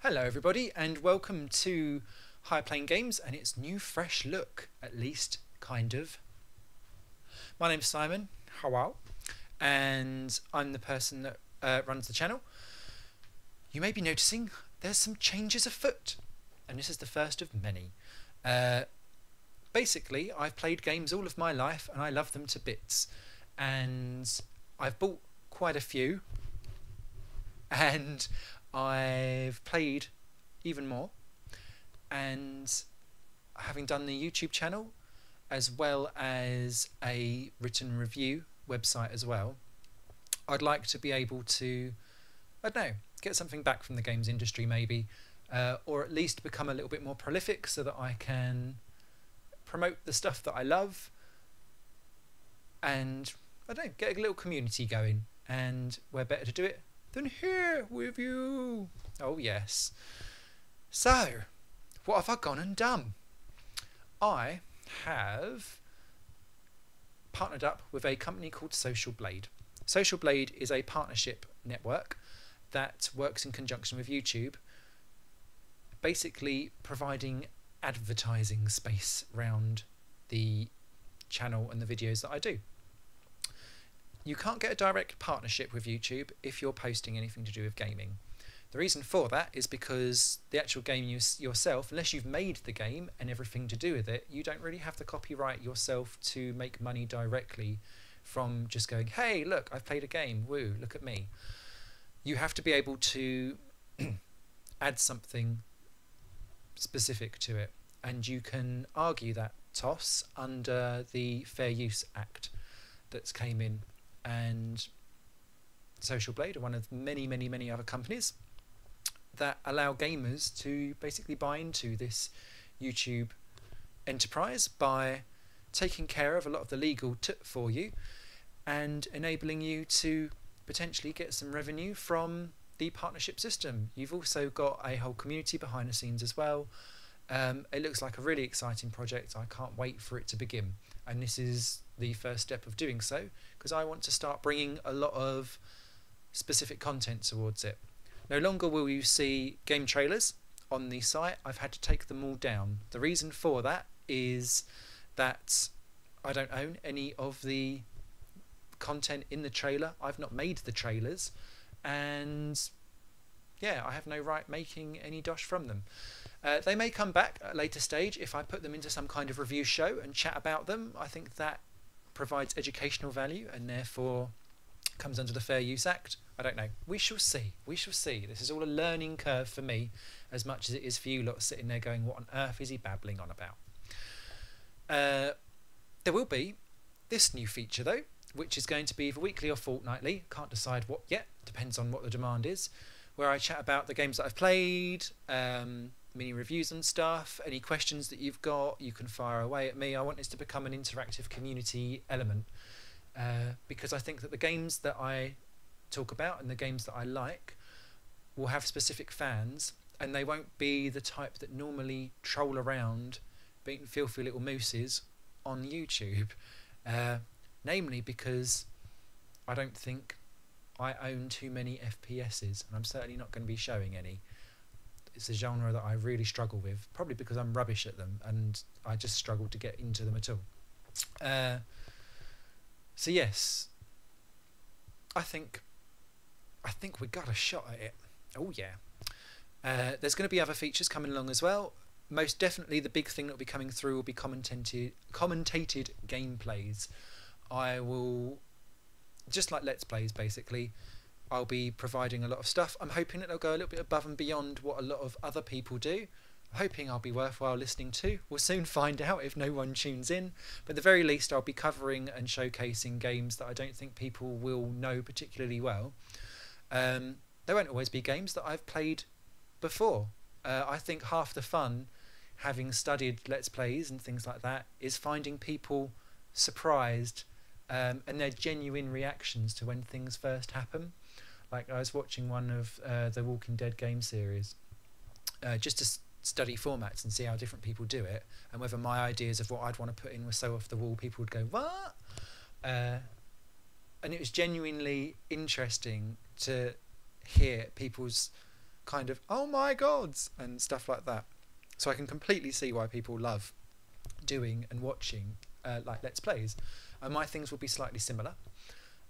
Hello everybody and welcome to High Plane Games and its new fresh look, at least kind of. My name's Simon, hello, and I'm the person that runs the channel. You may be noticing there's some changes afoot, and this is the first of many. Basically, I've played games all of my life and I love them to bits, and I've bought quite a few, and I've played even more, and having done the YouTube channel as well as a written review website as well, I'd like to be able to, I don't know, get something back from the games industry maybe, or at least become a little bit more prolific so that I can promote the stuff that I love and, I don't know, get a little community going. And where better to do it than here with you. Oh yes. So, what have I gone and done? I have partnered up with a company called Social Blade. Social Blade is a partnership network that works in conjunction with YouTube, basically providing advertising space around the channel and the videos that I do. You can't get a direct partnership with YouTube if you're posting anything to do with gaming. The reason for that is because the actual game yourself, unless you've made the game and everything to do with it, you don't really have the copyright yourself to make money directly from just going, hey, look, I've played a game, woo, look at me. You have to be able to add something specific to it, and you can argue that toss under the Fair Use Act that's came in. And Social Blade are one of many other companies that allow gamers to basically buy into this YouTube enterprise by taking care of a lot of the legal for you and enabling you to potentially get some revenue from the partnership system. You've also got a whole community behind the scenes as well. It looks like a really exciting project. I can't wait for it to begin, and this is the first step of doing so, because I want to start bringing a lot of specific content towards it. No longer will you see game trailers on the site. I've had to take them all down. The reason for that is that I don't own any of the content in the trailer. I've not made the trailers, and yeah, I have no right making any dosh from them. They may come back at a later stage if I put them into some kind of review show and chat about them. I think that provides educational value and therefore comes under the Fair Use Act. I don't know. We shall see. We shall see. This is all a learning curve for me as much as it is for you lot sitting there going, what on earth is he babbling on about? There will be this new feature though, which is going to be either weekly or fortnightly. Can't decide what yet. Depends on what the demand is. Where I chat about the games that I've played, mini reviews and stuff. Any questions that you've got, you can fire away at me. I want this to become an interactive community element, because I think that the games that I talk about and the games that I like will have specific fans, and they won't be the type that normally troll around being filthy little mooses on YouTube, namely because I don't think I own too many FPSs, and I'm certainly not going to be showing any. It's a genre that I really struggle with, probably because I'm rubbish at them and I just struggle to get into them at all. So yes, I think we got a shot at it. Oh yeah. There's going to be other features coming along as well. Most definitely the big thing that will be coming through will be commentated gameplays. I will, just like Let's Plays basically, I'll be providing a lot of stuff. I'm hoping that they'll go a little bit above and beyond what a lot of other people do. I'm hoping I'll be worthwhile listening to. We'll soon find out if no one tunes in. But at the very least, I'll be covering and showcasing games that I don't think people will know particularly well. They won't always be games that I've played before. I think half the fun, having studied Let's Plays and things like that, is finding people surprised and their genuine reactions to when things first happen. Like I was watching one of the Walking Dead game series just to study formats and see how different people do it, and whether my ideas of what I'd want to put in were so off the wall people would go, what? And it was genuinely interesting to hear people's kind of oh my gods and stuff like that. So I can completely see why people love doing and watching like Let's Plays. And my things will be slightly similar.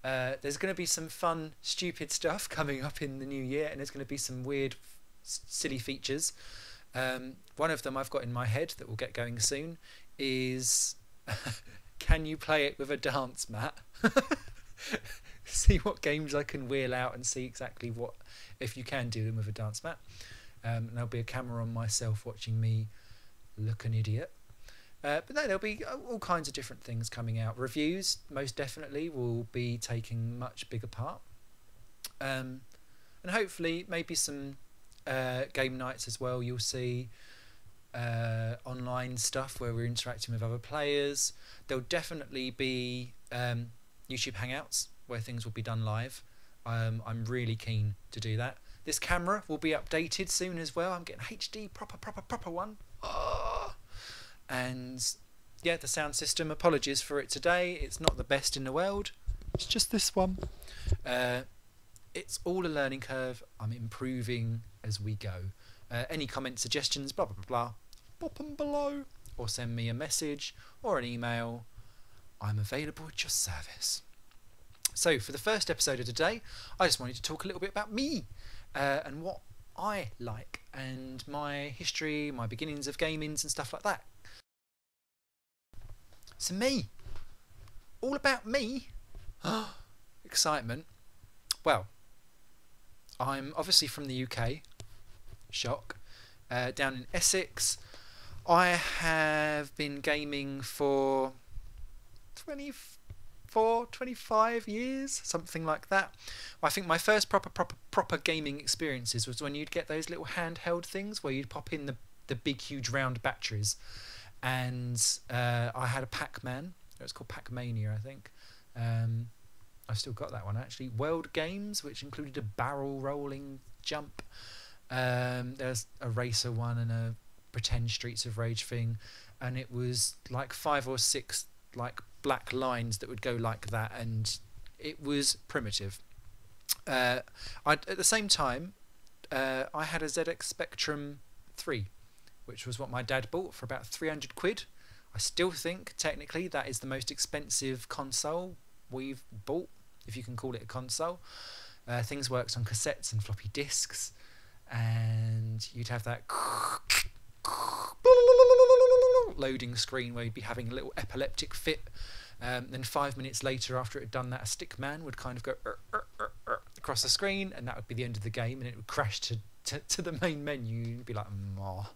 There's going to be some fun, stupid stuff coming up in the new year, and there's going to be some weird, silly features. One of them I've got in my head that will get going soon is can you play it with a dance mat? See what games I can wheel out and see exactly what, if you can do them with a dance mat. And there'll be a camera on myself watching me look an idiot. But no, there'll be all kinds of different things coming out. Reviews, most definitely, will be taking much bigger part. And hopefully maybe some game nights as well. You'll see online stuff where we're interacting with other players. There'll definitely be YouTube Hangouts where things will be done live. I'm really keen to do that. This camera will be updated soon as well. I'm getting HD, proper one. Oh! And yeah, the sound system, apologies for it today. It's not the best in the world. It's just this one. It's all a learning curve. I'm improving as we go. Any comments, suggestions, blah, blah, blah, blah, pop them below. Or send me a message or an email. I'm available at your service. So for the first episode of today, I just wanted to talk a little bit about me and what I like and my history, my beginnings of gamings and stuff like that. So me, all about me. Excitement. Well, I'm obviously from the UK, shock, down in Essex. I have been gaming for 25 years, something like that. I think my first proper gaming experiences was when you'd get those little handheld things where you'd pop in the big huge round batteries. And I had a Pac-Man. It was called Pac-Mania, I think. I've still got that one actually. World Games, which included a barrel rolling jump. There's a racer one and a pretend Streets of Rage thing, and it was like 5 or 6 like black lines that would go like that, and it was primitive. At the same time, I had a ZX Spectrum 3. Which was what my dad bought for about 300 quid. I still think, technically, that is the most expensive console we've bought, if you can call it a console. Things worked on cassettes and floppy disks, and you'd have that loading screen where you'd be having a little epileptic fit. Then 5 minutes later, after it had done that, a stick man would kind of go across the screen, and that would be the end of the game, and it would crash to the main menu. You'd be like, "Mwah."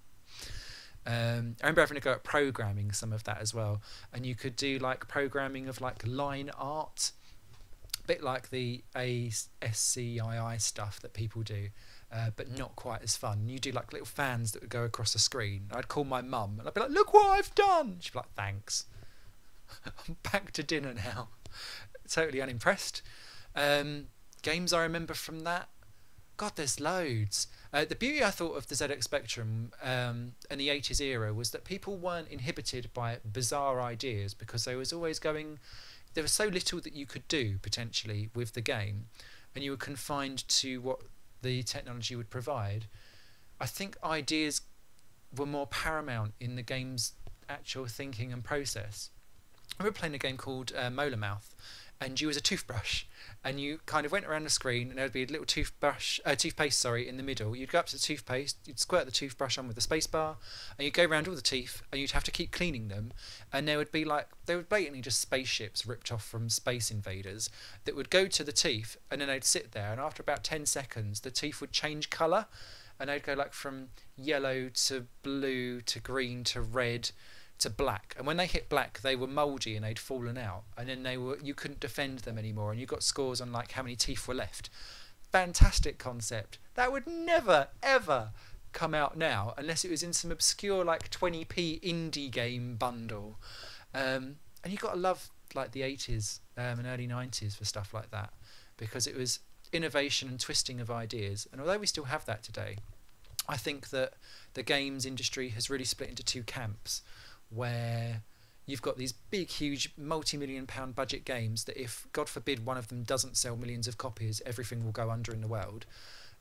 I remember having to go at programming some of that as well, and you could do like programming of like line art, a bit like the ASCII stuff that people do, but not quite as fun. You do like little fans that would go across the screen. I'd call my mum and I'd be like, "Look what I've done." She'd be like, "Thanks." I'm back to dinner now. Totally unimpressed. Games I remember from that, God, there's loads. The beauty I thought of the ZX Spectrum and the 80s era was that people weren't inhibited by bizarre ideas, because there was always going, there was so little that you could do potentially with the game, and you were confined to what the technology would provide. I think ideas were more paramount in the game's actual thinking and process. I remember playing a game called Molar Mouth, and you was a toothbrush, and you kind of went around the screen, and there would be a little toothpaste, in the middle. You'd go up to the toothpaste, you'd squirt the toothbrush on with the space bar, and you'd go around all the teeth, and you'd have to keep cleaning them. And there would be like, they were blatantly just spaceships ripped off from Space Invaders that would go to the teeth, and then they'd sit there, and after about 10 seconds, the teeth would change colour, and they'd go like from yellow to blue to green to red to black, and when they hit black they were mouldy and they'd fallen out, and then you couldn't defend them anymore, and you got scores on like how many teeth were left. Fantastic concept that would never ever come out now unless it was in some obscure like 20p indie game bundle. And you got to love like the 80s and early 90s for stuff like that, because it was innovation and twisting of ideas. And although we still have that today, I think that the games industry has really split into two camps, where you've got these big, huge, multi-million-pound budget games that if, God forbid, one of them doesn't sell millions of copies, everything will go under in the world.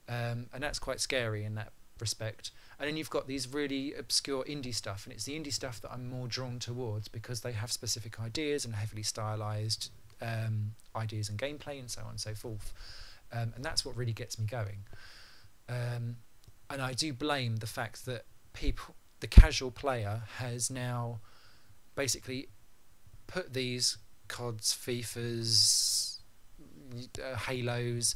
and that's quite scary in that respect. And then you've got these really obscure indie stuff, and it's the indie stuff that I'm more drawn towards because they have specific ideas and heavily stylized ideas and gameplay and so on and so forth, and that's what really gets me going. And I do blame the fact that the casual player has now basically put these CODs, FIFAs, Halos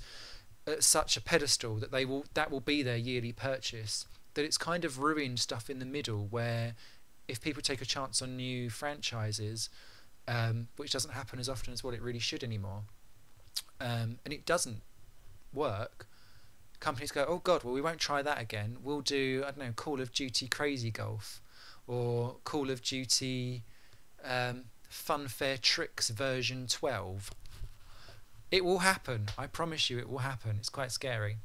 at such a pedestal that that will be their yearly purchase, that it's kind of ruined stuff in the middle, where if people take a chance on new franchises, which doesn't happen as often as what it really should anymore, and it doesn't work, companies go, oh god, well we won't try that again, we'll do, I don't know, Call of Duty Crazy Golf or Call of Duty Funfair Tricks version 12. It will happen, I promise you it will happen. It's quite scary.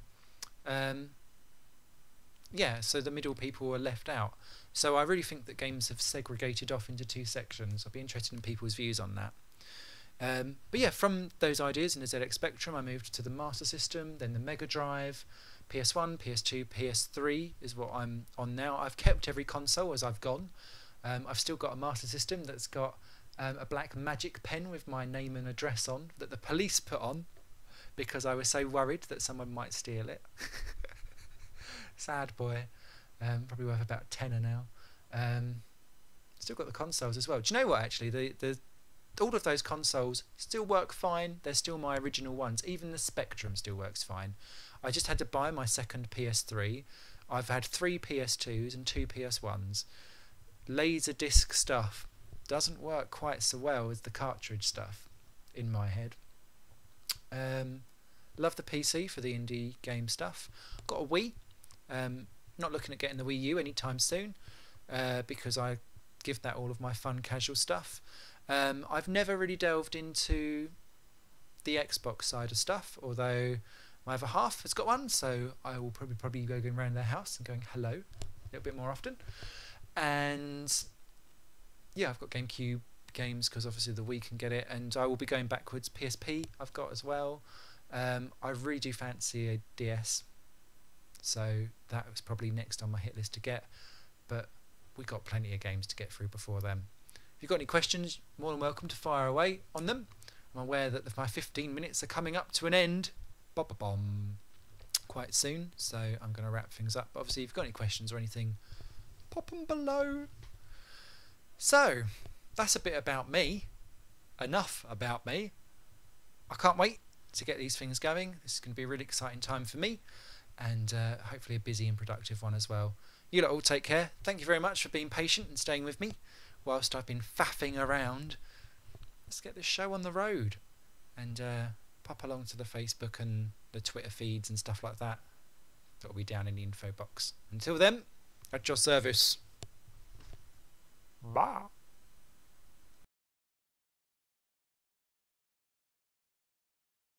Yeah, so the middle people are left out. So I really think that games have segregated off into two sections. I'd be interested in people's views on that. But yeah, from those ideas in the ZX Spectrum, I moved to the Master System, then the Mega Drive, PS1, PS2, PS3 is what I'm on now. I've kept every console as I've gone. I've still got a Master System that's got a black magic pen with my name and address on that the police put on because I was so worried that someone might steal it. Sad boy. Probably worth about tenner now. Still got the consoles as well. Do you know what, actually? All of those consoles still work fine. They're still my original ones. Even the Spectrum still works fine. I just had to buy my second PS3. I've had 3 PS2s and 2 PS1s. Laserdisc stuff doesn't work quite so well as the cartridge stuff in my head. Love the PC for the indie game stuff. Got a Wii. Not looking at getting the Wii U anytime soon because I give that all of my fun casual stuff. I've never really delved into the Xbox side of stuff, although my other half has got one, so I will probably go going around their house and going hello a little bit more often. And yeah, I've got GameCube games because obviously the Wii can get it, and I will be going backwards. PSP I've got as well. I really do fancy a DS, so that was probably next on my hit list to get, but we've got plenty of games to get through before then. If you've got any questions, more than welcome to fire away on them. I'm aware that my 15 minutes are coming up to an end quite soon, so I'm going to wrap things up. But obviously if you've got any questions or anything, pop them below. So that's a bit about me. Enough about me. I can't wait to get these things going. This is going to be a really exciting time for me, and hopefully a busy and productive one as well. You lot all take care. Thank you very much for being patient and staying with me whilst I've been faffing around. Let's get this show on the road, and pop along to the Facebook and the Twitter feeds and stuff like that. That'll be down in the info box. Until then, at your service. Bye.